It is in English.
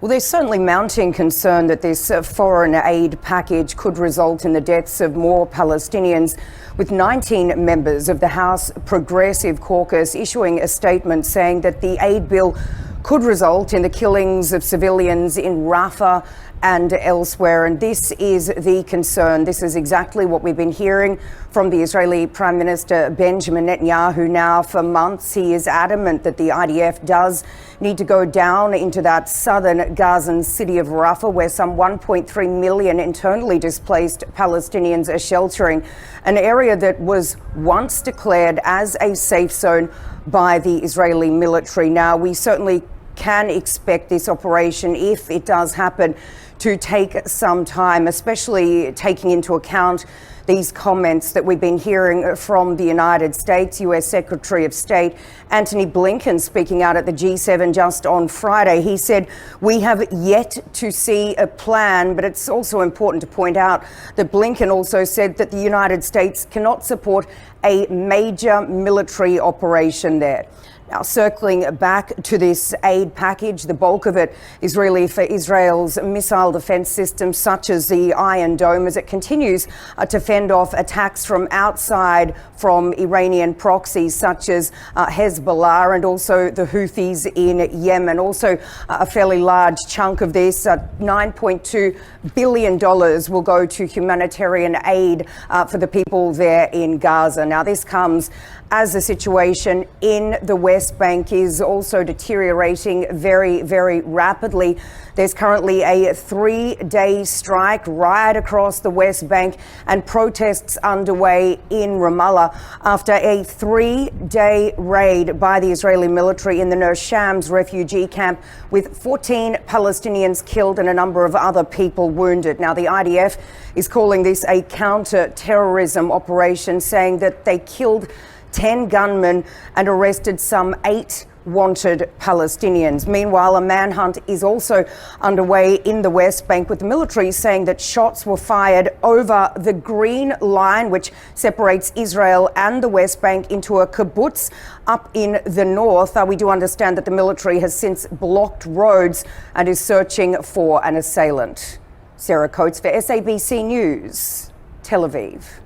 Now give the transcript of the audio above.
Well, there's certainly mounting concern that this foreign aid package could result in the deaths of more Palestinians, with 19 members of the House Progressive Caucus issuing a statement saying that the aid bill could result in the killings of civilians in Rafah and elsewhere. And this is the concern. This is exactly what we've been hearing from the Israeli Prime Minister Benjamin Netanyahu now for months. He is adamant that the IDF does need to go down into that southern Gazan city of Rafah, where some 1.3 million internally displaced Palestinians are sheltering, an area that was once declared as a safe zone by the Israeli military. Now, we certainly can expect this operation, if it does happen, to take some time, especially taking into account these comments that we've been hearing from the United States. US Secretary of State Antony Blinken speaking out at the G7 just on Friday. He said, "We have yet to see a plan," but it's also important to point out that Blinken also said that the United States cannot support a major military operation there. Now, circling back to this aid package, the bulk of it is really for Israel's missile defense systems, such as the Iron Dome, as it continues to fend off attacks from outside from Iranian proxies, such as Hezbollah and also the Houthis in Yemen. Also, a fairly large chunk of this, $9.2 billion, will go to humanitarian aid for the people there in Gaza. Now, this comes as the situation in the West Bank is also deteriorating very, very rapidly. There's currently a 3-day strike right across the West Bank and protests underway in Ramallah after a 3-day raid by the Israeli military in the Ner Shams refugee camp, with 14 Palestinians killed and a number of other people wounded. Now, the IDF is calling this a counter-terrorism operation, saying that they killed 10 gunmen and arrested some 8 wanted Palestinians. Meanwhile, a manhunt is also underway in the West Bank, with the military saying that shots were fired over the green line, which separates Israel and the West Bank, into a kibbutz up in the north. We do understand that the military has since blocked roads and is searching for an assailant. Sarah Coates for SABC News, Tel Aviv.